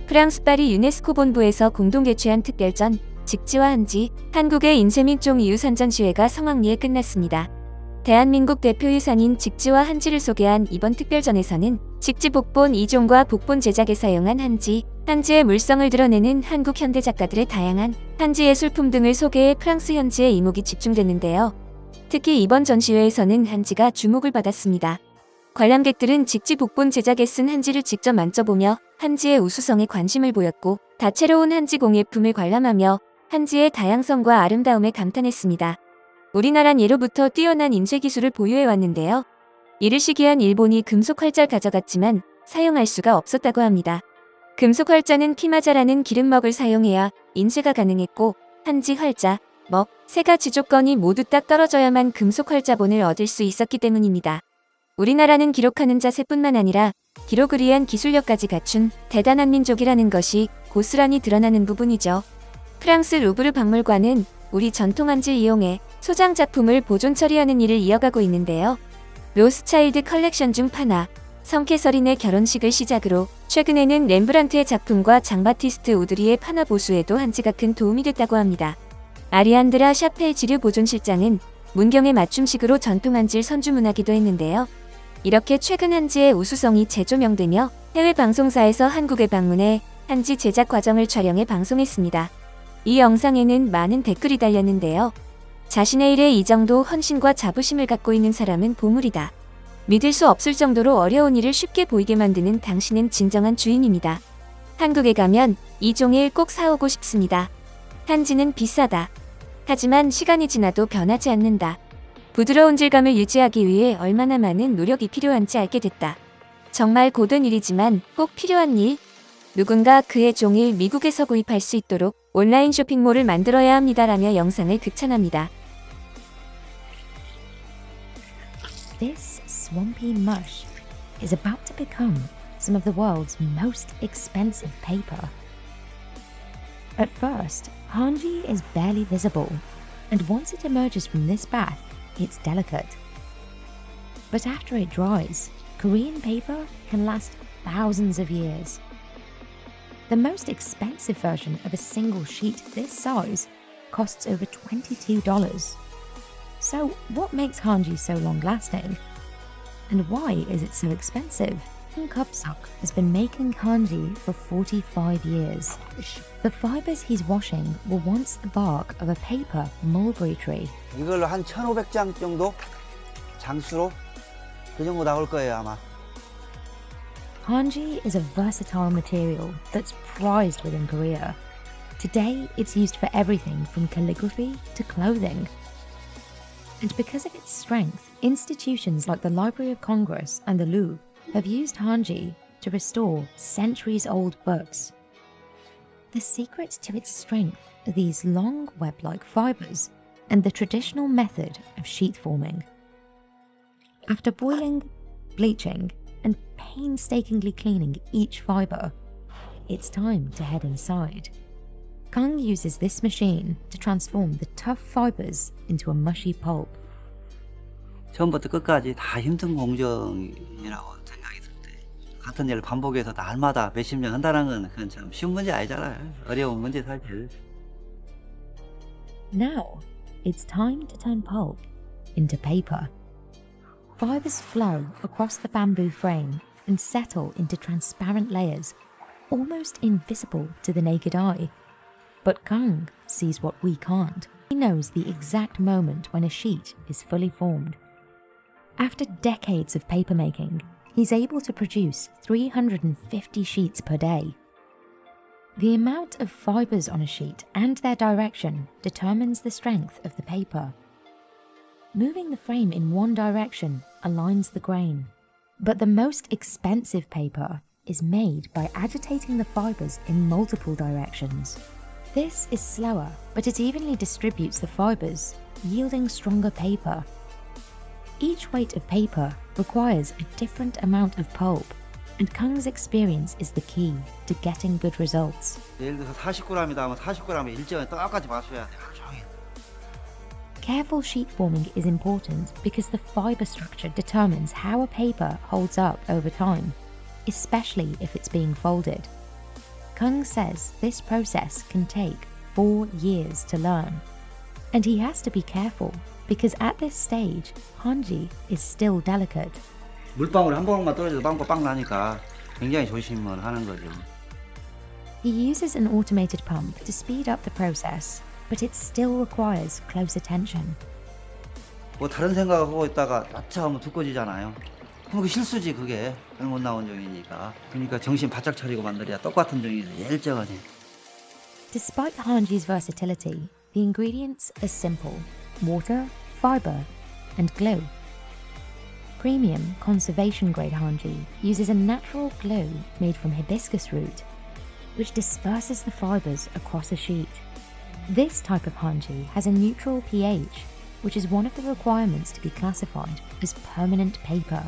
프랑스 파리 유네스코 본부에서 공동 개최한 특별전 직지와 한지, 한국의 인쇄 및 종이유 선전시회가 성황리에 끝났습니다. 대한민국 대표 유산인 직지와 한지를 소개한 이번 특별전에서는 직지 복본 2종과 복본 제작에 사용한 한지의 물성을 드러내는 한국 현대 작가들의 다양한 한지 예술품 등을 소개해 프랑스 현지의 이목이 집중됐는데요. 특히 이번 전시회에서는 한지가 주목을 받았습니다. 관람객들은 직지 복본 제작에 쓴 한지를 직접 만져보며 한지의 우수성에 관심을 보였고, 다채로운 한지 공예품을 관람하며 한지의 다양성과 아름다움에 감탄했습니다. 우리나란 예로부터 뛰어난 인쇄 기술을 보유해왔는데요. 이를 시기한 일본이 금속 활자를 가져갔지만 사용할 수가 없었다고 합니다. 금속 활자는 피마자라는 기름먹을 사용해야 인쇄가 가능했고, 한지 활자, 먹, 세 가지 조건이 모두 딱 떨어져야만 금속 활자본을 얻을 수 있었기 때문입니다. 우리나라는 기록하는 자세뿐만 아니라 기록을 위한 기술력까지 갖춘 대단한 민족이라는 것이 고스란히 드러나는 부분이죠. 프랑스 루브르 박물관은 우리 전통 한지를 이용해 소장 작품을 보존 처리하는 일을 이어가고 있는데요. 로스차일드 컬렉션 중 하나, 성캐서린의 결혼식을 시작으로 최근에는 렘브란트의 작품과 장바티스트 우드리의 판화 보수에도 한지가 큰 도움이 됐다고 합니다. 아리안드라 샤펠 지류 보존실장은 문경의 맞춤식으로 전통 한지를 선주문하기도 했는데요. 이렇게 최근 한지의 우수성이 재조명되며 해외 방송사에서 한국에 방문해 한지 제작 과정을 촬영해 방송했습니다. 이 영상에는 많은 댓글이 달렸는데요. 자신의 일에 이 정도 헌신과 자부심을 갖고 있는 사람은 보물이다. 믿을 수 없을 정도로 어려운 일을 쉽게 보이게 만드는 당신은 진정한 주인입니다. 한국에 가면 이 종일 꼭 사오고 싶습니다. 한지는 비싸다. 하지만 시간이 지나도 변하지 않는다. 부드러운 질감을 유지하기 위해 얼마나 많은 노력이 필요한지 알게 됐다. 정말 고된 일이지만 꼭 필요한 일. 누군가 그의 종일 미국에서 구입할 수 있도록 온라인 쇼핑몰을 만들어야 합니다라며 영상을 극찬합니다. This swampy mush is about to become some of the world's most expensive paper. At first, hanji is barely visible, and once it emerges from this bath, it's delicate. But after it dries, Korean paper can last thousands of years. The most expensive version of a single sheet this size costs over $22. So what makes hanji so long-lasting? And why is it so expensive? Kupsuk has been making hanji for 45 years. The fibers he's washing were once the bark of a paper mulberry tree. 이걸로 한 1,500장 정도 장수로 그 정도 나올 거예요 아마. Hanji is a versatile material that's prized within Korea. Today, it's used for everything from calligraphy to clothing. And because of its strength, institutions like the Library of Congress and the Louvre have used hanji to restore centuries-old books. The secret to its strength are these long web-like fibers and the traditional method of sheet forming. After boiling, bleaching, and painstakingly cleaning each fiber, it's time to head inside. Kang uses this machine to transform the tough fibers into a mushy pulp. 처음부터 끝까지 다 힘든 공정이라고 생각이 들 때 같은 일을 반복해서 날마다 몇십 년 한다는 건 그건 참 쉬운 문제 아니잖아요. 어려운 문제 사실. Now, it's time to turn pulp into paper. Fibers flow across the bamboo frame and settle into transparent layers, almost invisible to the naked eye. But Kang sees what we can't. He knows the exact moment when a sheet is fully formed. After decades of papermaking, he's able to produce 350 sheets per day. The amount of fibers on a sheet and their direction determines the strength of the paper. Moving the frame in one direction aligns the grain. But the most expensive paper is made by agitating the fibers in multiple directions. This is slower, but it evenly distributes the fibers, yielding stronger paper. Each weight of paper requires a different amount of pulp, and Kang's experience is the key to getting good results. 예를 들어서 40g이다 하면 40g의 일정을 똑같이 맞춰야 돼. 하루 종일. Careful sheet forming is important because the fiber structure determines how a paper holds up over time, especially if it's being folded. Kung says this process can take 4 years to learn. And he has to be careful because at this stage, hanji is still delicate. 물방울 한 방울만 떨어져도 빵빵 나니까 굉장히 조심을 하는 거죠. He uses an automated pump to speed up the process, but it still requires close attention. 뭐 다른 생각하고 있다가 납작하면 두꺼워지잖아요. 그럼 그게 실수지 그게. 잘못 나온 종이니까. 그러니까 정신 바짝 차리고 만들어야 똑같은 종이를 일정하게. Despite hanji's versatility, the ingredients are simple: water, fiber, and glue. Premium conservation-grade hanji uses a natural glue made from hibiscus root, which disperses the fibers across a sheet. This type of hanji has a neutral pH, which is one of the requirements to be classified as permanent paper,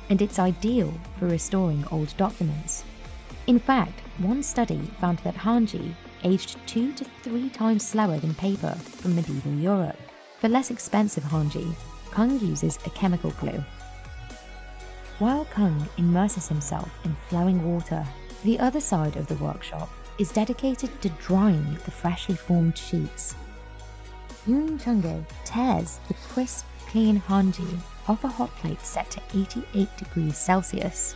and it's ideal for restoring old documents. In fact, one study found that hanji aged 2 to 3 times slower than paper from medieval Europe. For less expensive hanji, Kung uses a chemical glue. While Kung immerses himself in flowing water, the other side of the workshop is dedicated to drying the freshly formed sheets. Yoon Chungge tears the crisp, clean hanji off a hot plate set to 88 degrees Celsius.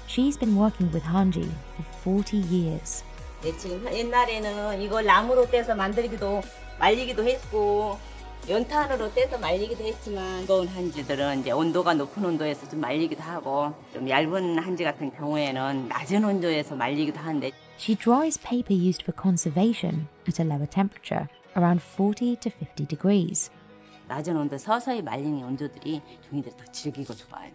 She's been working with hanji for 40 years. 네, 지금 옛날에는 이걸 나무로 떼서 만들기도 말리기도 했고 연탄으로 떼서 말리기도 했지만 무거운 한지들은 이제 온도가 높은 온도에서 좀 말리기도 하고 좀 얇은 한지 같은 경우에는 낮은 온도에서 말리기도 하는데 She dries paper used for conservation at a lower temperature, around 40 to 50 degrees. 낮은 온도 서서히 말리는 온도들이 종이들이 더 질기고 좋아요.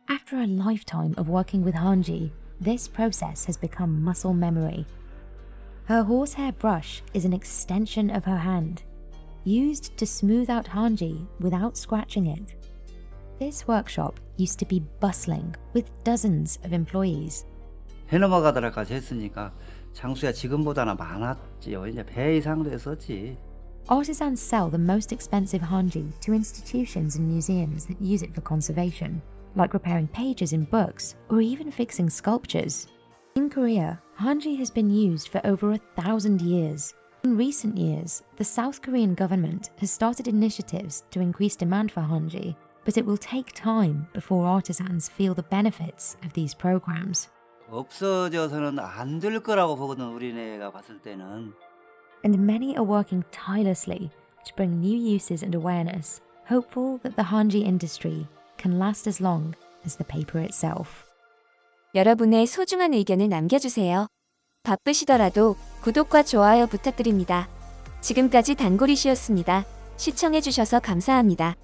After a lifetime of working with hanji, this process has become muscle memory. Her horsehair brush is an extension of her hand, used to smooth out hanji without scratching it. This workshop used to be bustling with dozens of employees. 해 넘어가더라까지 했으니까 장수야 지금보다는 많았지요. 이제 배 이상도 했었지. Artisans sell the most expensive hanji to institutions and museums that use it for conservation, like repairing pages in books or even fixing sculptures. In Korea, hanji has been used for over 1,000 years. In recent years, the South Korean government has started initiatives to increase demand for hanji, but it will take time before artisans feel the benefits of these programs. 없어져서는 안 될 거라고 보거든 우리네가 봤을 때는. And many are working tirelessly to bring new uses and awareness, hopeful that the hanji industry can last as long as the paper itself. 여러분의 소중한 의견을 남겨주세요. 바쁘시더라도 구독과 좋아요 부탁드립니다. 지금까지 단골이시였습니다. 시청해주셔서 감사합니다.